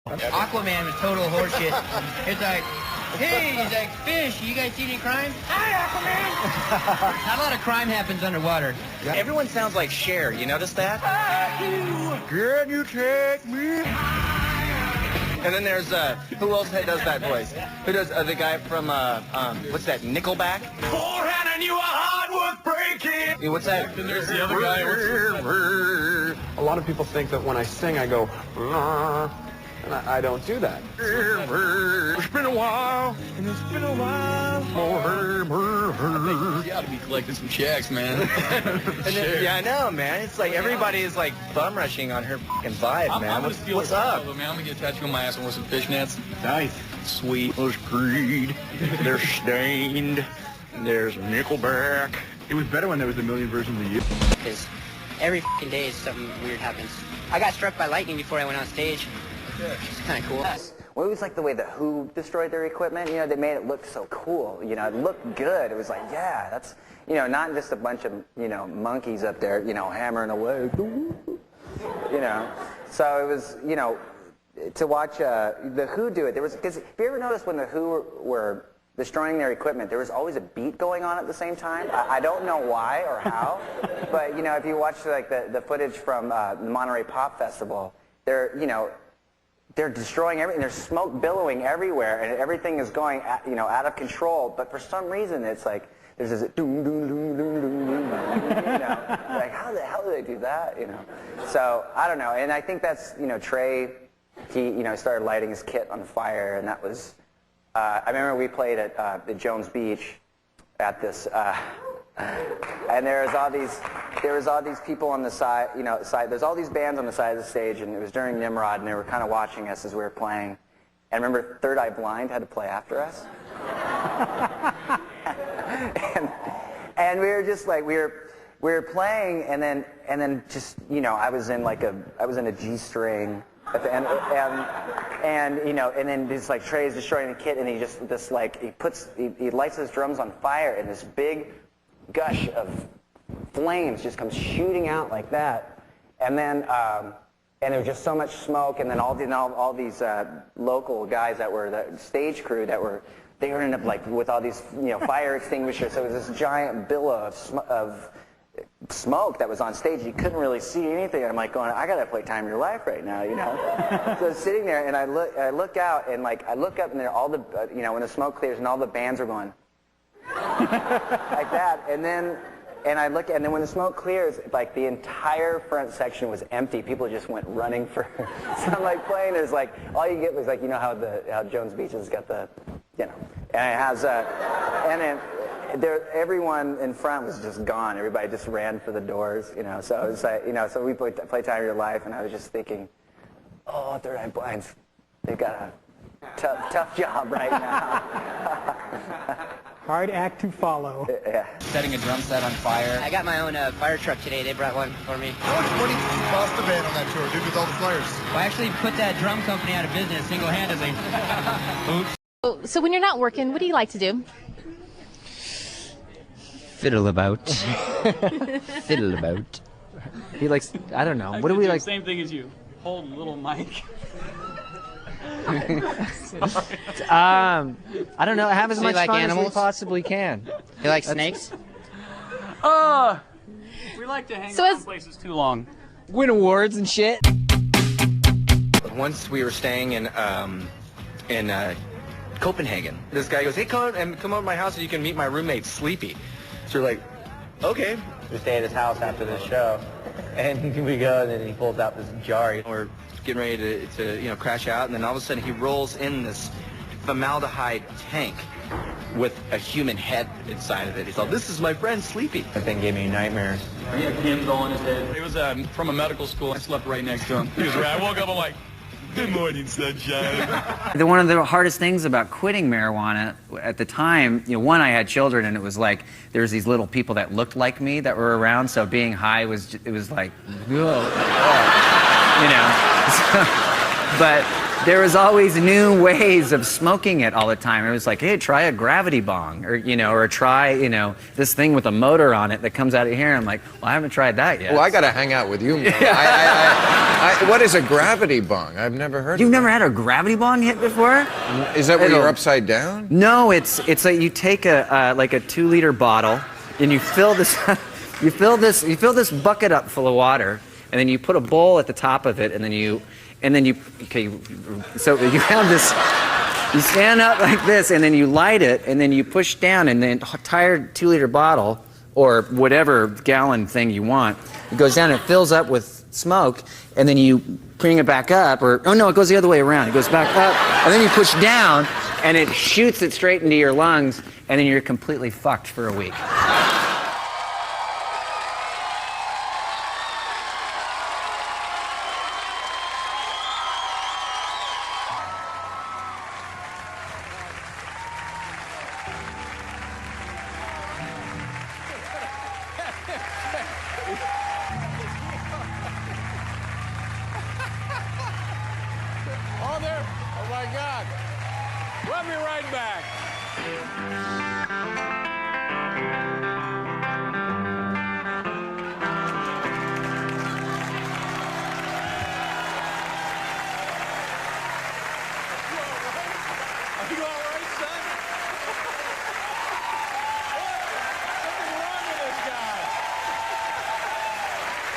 Aquaman was total horseshit. It's like, hey, he's like, fish, you guys see any crime? Hi, Aquaman! Not a lot of crime happens underwater. Yeah. Everyone sounds like Cher, you notice that? Can you take me? And then there's, who else does that voice? Who does, the guy from, what's that, Nickelback? Forehand and you are hard worth breaking. Yeah, what's that? Then there's the other guy. A lot of people think that when I sing, I go, and I don't do that. It's been a while, and it's been a while. You gotta be collecting some checks, man. Yeah, I know, man. It's like everybody is like bum rushing on her fucking vibe, man. What's up? Man, I'm gonna get a tattoo on my ass and wear some fishnets. Nice. Sweet. There's Creed. There's Stained. There's Nickelback. It was better when there was a million versions of you. Because every fucking day something weird happens. I got struck by lightning before I went on stage. It's kind of cool. Well, it was like the way the Who destroyed their equipment. You know, they made it look so cool. You know, it looked good. It was like, yeah, that's, you know, not just a bunch of, you know, monkeys up there, you know, hammering away. You know, so it was, you know, to watch the Who do it. There was, because have you ever noticed when the Who were destroying their equipment, there was always a beat going on at the same time? I don't know why or how, but, you know, if you watch like the footage from the Monterey Pop Festival, they're, you know, they're destroying everything. There's smoke billowing everywhere, and everything is going, you know, out of control. But for some reason, it's like there's this doom, doom, doom, doom, doom, doom, you know. Like, how the hell do they do that? You know. So I don't know. And I think that's, you know, Trey. He, you know, started lighting his kit on fire, and that was. I remember we played at the Jones Beach at this. And there was all these people on the side, you know, there's all these bands on the side of the stage, and it was during Nimrod, and they were kind of watching us as we were playing. And remember, Third Eye Blind had to play after us. and we were just like, we were playing, and then just, you know, I was in a G string at the end, and you know, and then this like Trey's destroying the kit, and he lights his drums on fire, and this big gush of flames just comes shooting out like that, and then and there was just so much smoke, and then all these local guys that were the stage crew they ended up like with all these, you know, fire extinguishers. So it was this giant billow of smoke that was on stage. You couldn't really see anything. And I'm like going, I gotta play Time of Your Life right now, you know. So I was sitting there, and I look out, and like I look up, and there all the you know, when the smoke clears, and all the bands are going like that, and then when the smoke clears, like the entire front section was empty. People just went running for. So I'm like playing. There's like all you get was like, you know how Jones Beach has got the, you know, and it has and then everyone in front was just gone. Everybody just ran for the doors, you know. So it was like, you know, so we play Time of Your Life, and I was just thinking, oh, Third Eye Blinds, they've got a tough job right now. Hard act to follow. Yeah. Setting a drum set on fire. I got my own fire truck today. They brought one for me. How much money did you cost the band on that tour, dude, with all the flyers? Well, I actually put that drum company out of business single-handedly. Oops. So when you're not working, what do you like to do? Fiddle about. Fiddle about. He likes, I don't know. What do we like? Same thing as you. Hold a little mic. I don't know. Have as So much you like fun animals? as we possibly can. You like snakes? We like to hang So around as- places too long. Win awards and shit. Once we were staying in Copenhagen. This guy goes, hey, come over to my house and you can meet my roommate, Sleepy. So we're like, okay. We stay at his house after the show, and we go, and then he pulls out this jar. We're getting ready to you know, crash out, and then all of a sudden he rolls in this formaldehyde tank with a human head inside of it. He's like, this is my friend Sleepy. That thing gave me nightmares. He had Kim's all in his head. It was from a medical school. I slept right next to him. He was right. I woke up, I'm like, good morning, sunshine. One of the hardest things about quitting marijuana at the time, you know, one, I had children, and it was like there was these little people that looked like me that were around, so being high it was like, whoa, you know. there was always new ways of smoking it all the time. It was like, hey, try a gravity bong, or or try this thing with a motor on it that comes out of here. And I'm like, well, I haven't tried that yet. Well, I got to hang out with you more. What is a gravity bong? I've never heard. You've never had a gravity bong hit before? Is that where you're upside down? No, it's like you take a 2-liter bottle and you fill this you fill this bucket up full of water, and then you put a bowl at the top of it, so you have this. You stand up like this, and then you light it, and then you push down, and the entire 2-liter bottle or whatever gallon thing you want, it goes down and it fills up with smoke, and then you bring it back up, it goes the other way around. It goes back up, and then you push down, and it shoots it straight into your lungs, and then you're completely fucked for a week. Oh, there. Oh, my God. We'll be right back. Are you all right, son? Something wrong with this guy.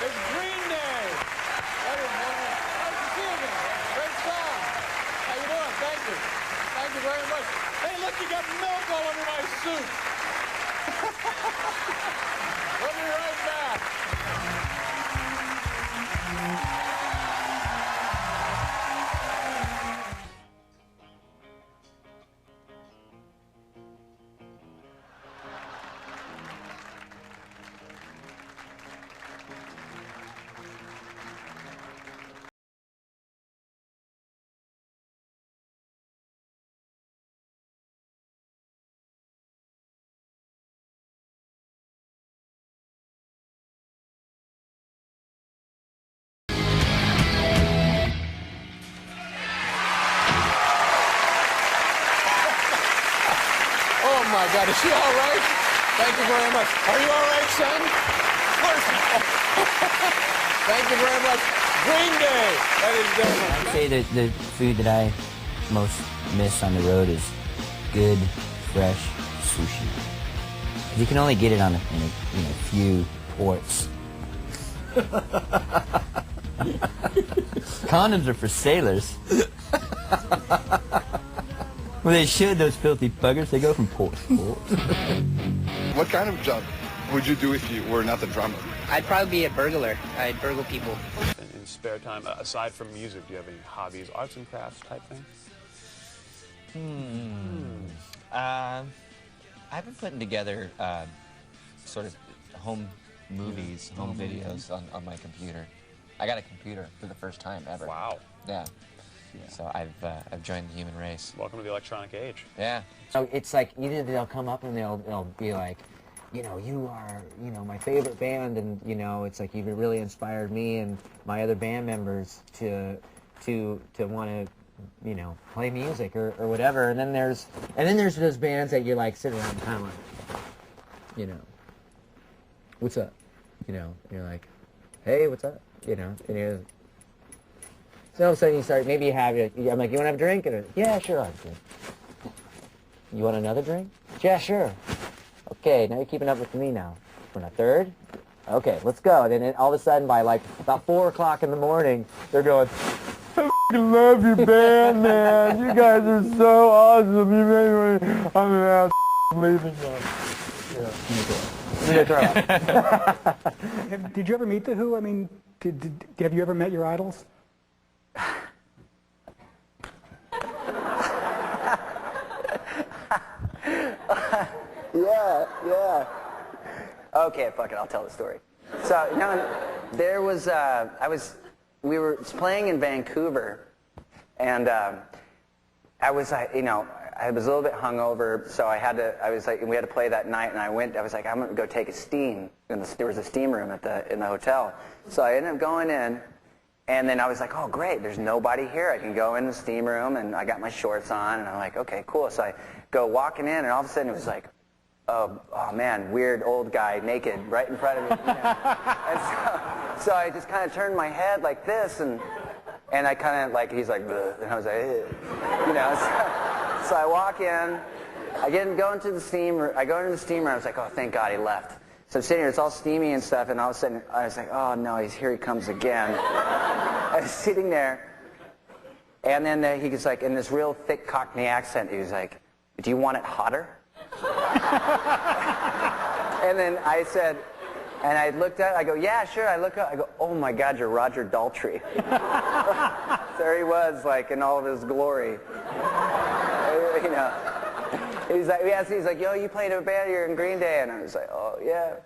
It's Green Day. That is wonderful. Nice to see you again. Great song. How you doing? Thank you. Thank you very much. Hey, look, you got milk all over my suit. We'll be right back. Oh, my God. Is she all right? Thank you very much. Are you all right, son? Thank you very much. Green Day. That is definitely. I'd say that the food that I most miss on the road is good, fresh sushi. You can only get it in a few ports. Condoms are for sailors. Well, they should, those filthy buggers. They go from port to port. What kind of job would you do if you were not a drummer? I'd probably be a burglar. I'd burgle people. In spare time, aside from music, do you have any hobbies, arts and crafts type thing? I've been putting together sort of home movies, home videos on my computer. I got a computer for the first time ever. Wow. Yeah. So I've joined the human race. Welcome to the electronic age. Yeah. So it's like either they'll come up and they'll be like, you are, my favorite band, and it's like you've really inspired me and my other band members to want to, play music or whatever. And then there's those bands that you like sit around and kind of like, what's up? And you're like, hey, what's up? And you're. So all of a sudden you start, maybe you have, I'm like, you want to have a drink? And yeah, sure, I'll have a drink. You want another drink? Yeah, sure. Okay, now you're keeping up with me now. Want a third? Okay, let's go. And then all of a sudden by like about 4 o'clock in the morning, they're going, I f***ing love your band, man. You guys are so awesome. You made me, I'm out leaving now. Yeah. Did you ever meet The Who? I mean, have you ever met your idols? Yeah. Okay, fuck it, I'll tell the story. So, there was, we were playing in Vancouver, and I was, I was a little bit hungover, so we had to play that night, and I was like, I'm gonna go take a steam, and there was a steam room in the hotel. So I ended up going in, And then I was like, oh, great, there's nobody here. I can go in the steam room, and I got my shorts on, and I'm like, okay, cool. So I go walking in, and all of a sudden it was like, oh man, weird old guy naked right in front of me. You know? And so I just kind of turned my head like this, and I kind of like, he's like, bleh, and I was like, eh. You know. So I walk in, I go into the steam room, I was like, oh, thank God he left. So I'm sitting here, it's all steamy and stuff, and all of a sudden I was like, oh no, here he comes again. I was sitting there, and then he was like, in this real thick Cockney accent, he was like, do you want it hotter? And then I said, and I looked at it, I go, yeah, sure. I look up, I go, oh my God, you're Roger Daltrey. There he was, like, in all of his glory. You know. He's like, he's like, yo, you played a band, you're in Green Day. And I was like, oh, yeah.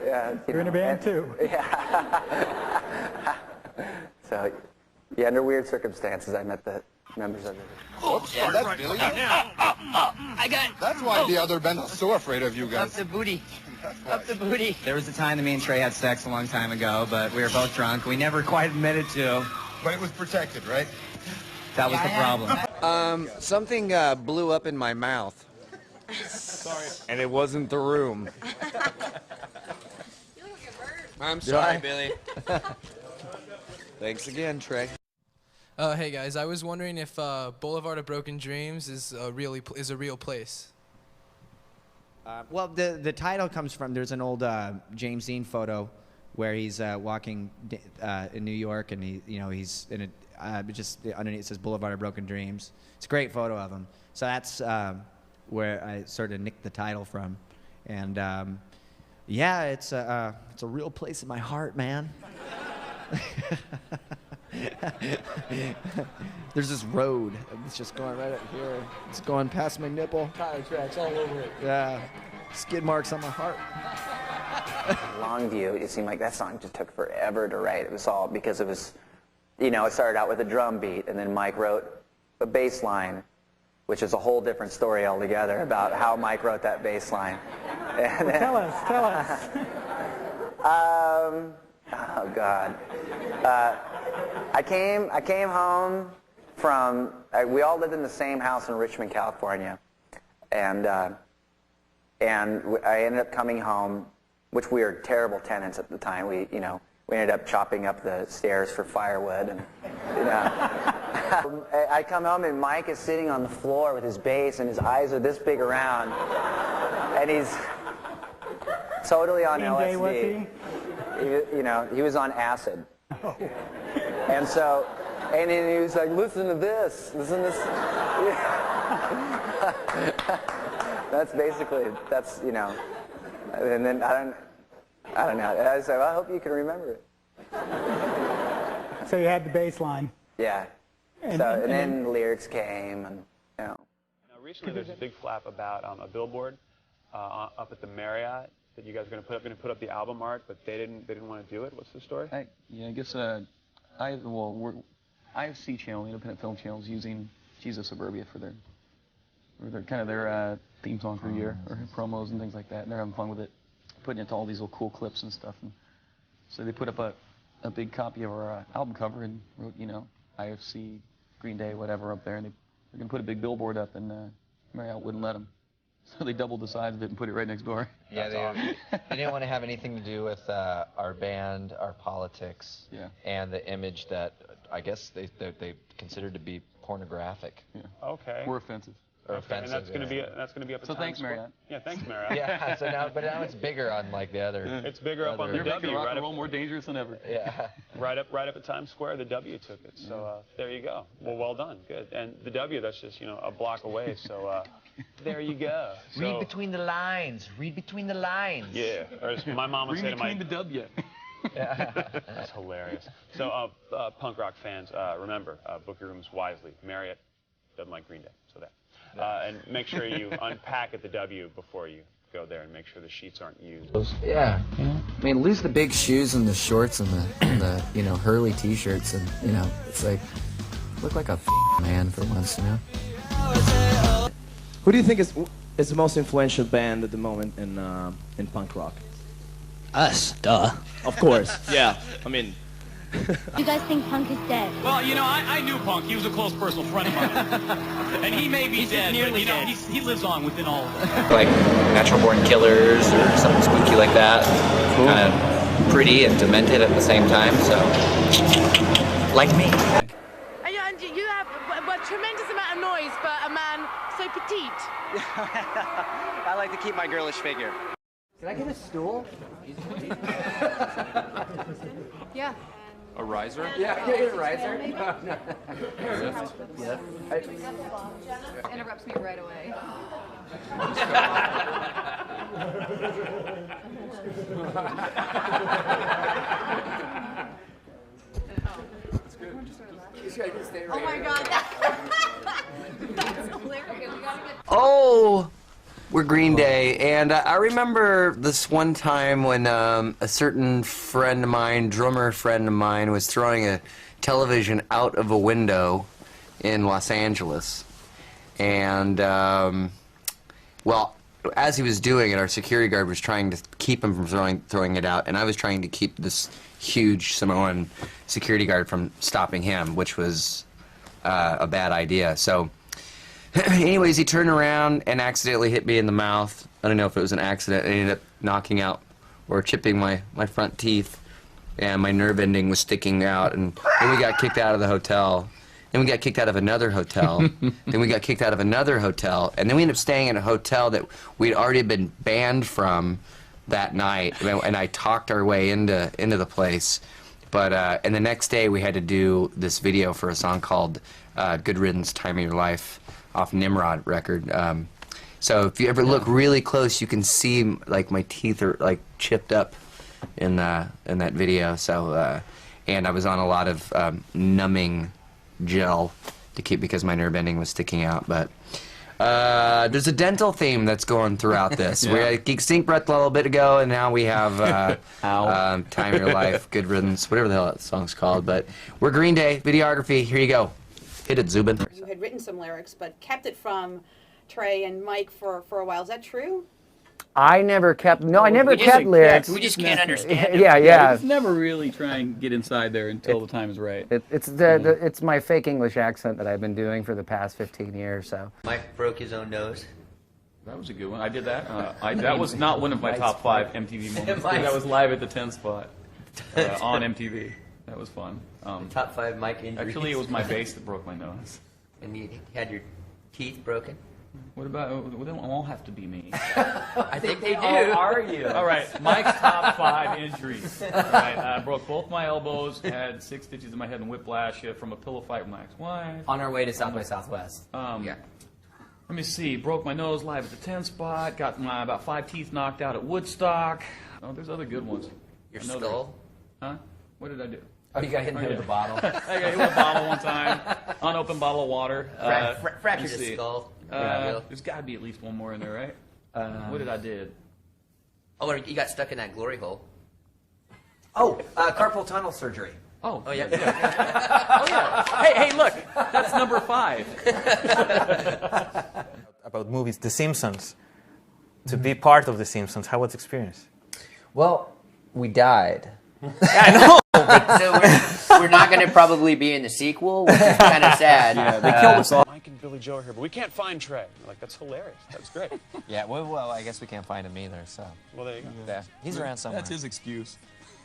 Yeah. You're in a band, too. Yeah. So, yeah, under weird circumstances, I met the members of it. Oops, oh, that's Billy. I got it. That's why the other band is so afraid of you Up guys. the booty. Up the booty. There was a time that me and Trey had sex a long time ago, but we were both drunk. We never quite admitted to. But it was protected, right? That was the problem. Something blew up in my mouth. Sorry. And it wasn't the room. I'm sorry, Billy. Thanks again, Trey. Hey guys, I was wondering if Boulevard of Broken Dreams is a real place. Well, the title comes from, there's an old James Dean photo where he's walking in New York, and he's in a just underneath it says Boulevard of Broken Dreams. It's a great photo of him. So that's where I sort of nicked the title from, and yeah, it's a real place in my heart, man. There's this road. It's just going right up here. It's going past my nipple. Tire tracks all over it. Yeah. Skid marks on my heart. Longview, it seemed like that song just took forever to write. It was all because it was, it started out with a drum beat, and then Mike wrote a bass line, which is a whole different story altogether about how Mike wrote that bass line. And then, Tell us. oh God. I came home from, we all lived in the same house in Richmond, California, and I ended up coming home, which we were terrible tenants at the time. We ended up chopping up the stairs for firewood, and I come home and Mike is sitting on the floor with his bass, and his eyes are this big around, and he's totally on LSD. Was he? He was on acid. Oh. And so, and then he was like, listen to this. That's basically, and then I don't know. I was like, well, I hope you can remember it. So you had the bass line. Yeah. And then the lyrics came, and Now, recently there's a big flap about a billboard up at the Marriott that you guys are going to put up the album art, but they didn't want to do it. What's the story? I guess IFC channel, Independent Film Channel, is using Jesus Suburbia for their kind of their theme song for a year, or promos and things like that, and they're having fun with it, putting it to all these little cool clips and stuff. And so they put up a big copy of our album cover and wrote, IFC, Green Day, whatever up there, and they're going to put a big billboard up, and Marriott wouldn't let them. So they doubled the size of it and put it right next door. Yeah, they didn't want to have anything to do with our band, our politics, and the image that I guess they considered to be pornographic. Yeah. Okay. We're offensive. Or offensive. And that's going to be up. So thanks, Marriott. Yeah, thanks, Marriott. Yeah. So now it's bigger on like the other. It's bigger up on the You're W. making rock and roll more dangerous than ever. Yeah. Right up at Times Square, the W took it. So there you go. Well done. Good. And the W, that's just a block away. So there you go. So, read between the lines. Read between the lines. Yeah. Or as my mom would say to my. Read between the W. That's hilarious. So punk rock fans, remember, book your rooms wisely. Marriott doesn't like Green Day, so that. And make sure you unpack at the W before you go there, and make sure the sheets aren't used. Yeah. I mean, lose the big shoes and the shorts and the Hurley t-shirts, and it's like look like a man for once, Who do you think is the most influential band at the moment in punk rock? Us, duh. Of course, yeah. I mean, You guys think Punk is dead? Well, you know, I knew Punk. He was a close personal friend of mine. And he may be dead, but, you know, he lives on within all of us. Like Natural Born Killers or something spooky like that. Kind of pretty and demented at the same time, so like me. And you have a tremendous amount of noise for a man so petite. I like to keep my girlish figure. Can I get a stool? Yeah. A riser? Yeah, can I get a riser? Lift? Yeah. Interrupts me right away. Oh my god. That's hilarious. We gotta get. Oh, we're Green Day, and I remember this one time when a certain friend of mine, drummer friend of mine, was throwing a television out of a window in Los Angeles, and well, as he was doing it, our security guard was trying to keep him from throwing it out, and I was trying to keep this huge Samoan security guard from stopping him, which was a bad idea. So. Anyways, he turned around and accidentally hit me in the mouth. I don't know if it was an accident. I ended up knocking out or chipping my front teeth, and my nerve ending was sticking out. And then we got kicked out of the hotel. Then we got kicked out of another hotel. Then we got kicked out of another hotel. And then we ended up staying in a hotel that we'd already been banned from that night. And I talked our way into the place. But and the next day we had to do this video for a song called Good Riddance, Time of Your Life, off Nimrod record. So if you ever look really close, you can see like my teeth are like chipped up in that video. So and I was on a lot of numbing gel to keep because my nerve ending was sticking out. But there's a dental theme that's going throughout this. Yeah. We had Geek Sync Breath a little bit ago, and now we have Time of Your Life, Good Riddance, whatever the hell that song's called. But we're Green Day, videography. Here you go. Hit it, Zubin. You had written some lyrics, but kept it from Trey and Mike for a while. Is that true? I never kept lyrics. We just can't understand it. Yeah. Just never really try and get inside there until the time is right. It's my fake English accent that I've been doing for the past 15 years. So. Mike broke his own nose. That was a good one. I did that. That was not one of my top 5 MTV moments. That was live at the 10 spot on MTV. That was fun. Top 5 Mike injuries. Actually, it was my bass that broke my nose. And you had your teeth broken? What about? They don't all have to be me. I think they do. Oh, are you? All right, Mike's top 5 injuries. All right, I broke both my elbows, had 6 stitches in my head and whiplash from a pillow fight with my ex-wife. On our way to South by Southwest. Yeah. Let me see. Broke my nose live at the 10 spot. Got my about 5 teeth knocked out at Woodstock. Oh, there's other good ones. Your skull? Huh? What did I do? Oh, you got hit in the head with a bottle. I got hit with a bottle one time. Unopened bottle of water. Fractured his skull. There's got to be at least one more in there, right? What did I did? Oh, you got stuck in that glory hole. Oh, carpal tunnel surgery. Oh yeah. Oh yeah. Hey, look, that's number 5. About movies, The Simpsons. To be part of The Simpsons, how was the experience? Well, we died. I know. So we're not going to probably be in the sequel, which is kind of sad. Yeah, they killed us all. Mike and Billy Joe are here, but we can't find Trey. Like, that's hilarious. That's great. Yeah, well, I guess we can't find him either, so. Well, there you go. Yeah, he's around somewhere. That's his excuse.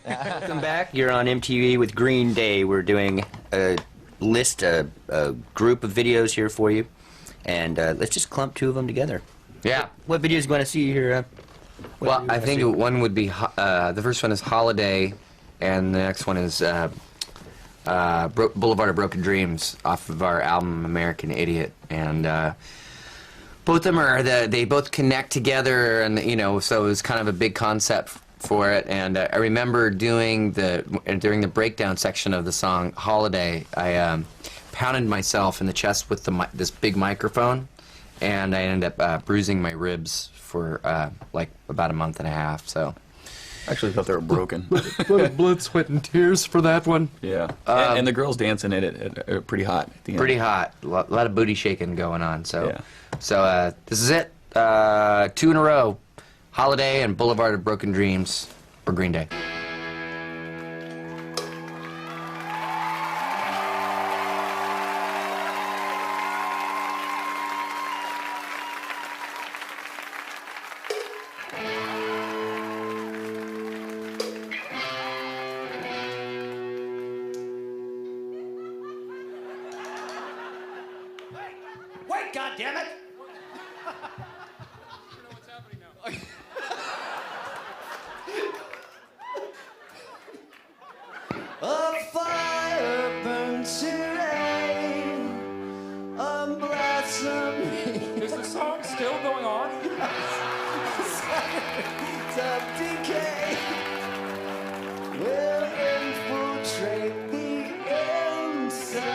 Welcome back. You're on MTV with Green Day. We're doing a group of videos here for you, and let's just clump 2 of them together. Yeah. What videos do you want to see here? Well, I think one would be the first one is Holiday, and the next one is Boulevard of Broken Dreams off of our album American Idiot, and both of them they both connect together, and so it was kind of a big concept for it. And I remember during the breakdown section of the song Holiday, I pounded myself in the chest with this big microphone, and I ended up bruising my ribs for like about a month and a half. So I actually thought they were broken. Blood, sweat, and tears for that one. Yeah. And the girls dancing in it are pretty hot at the end. Pretty hot. A lot of booty shaking going on. So, yeah. So this is it. 2 in a row. Holiday and Boulevard of Broken Dreams for Green Day. right, goddammit! A fire burns today, a blossom. Is the song still going on? Of decay will infiltrate the inside.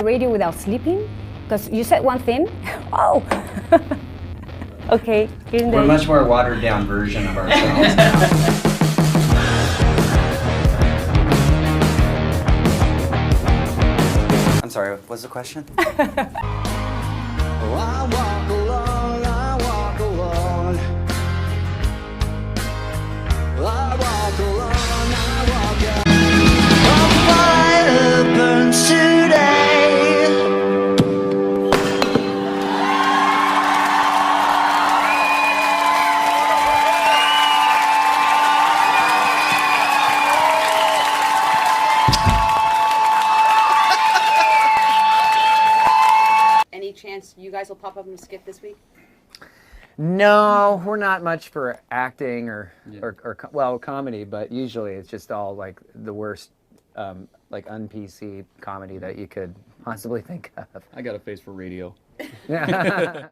Radio without sleeping? Because you said one thing. Oh! Okay. We're a much more watered down version of ourselves now. I'm sorry, what's the question? I walk alone, I walk alone. I walk alone, I walk alone. A fire burns today. Any chance you guys will pop up in a skit this week? No, we're not much for acting or well, comedy, but usually it's just all like the worst, like un-PC comedy that you could possibly think of. I got a face for radio. Yeah.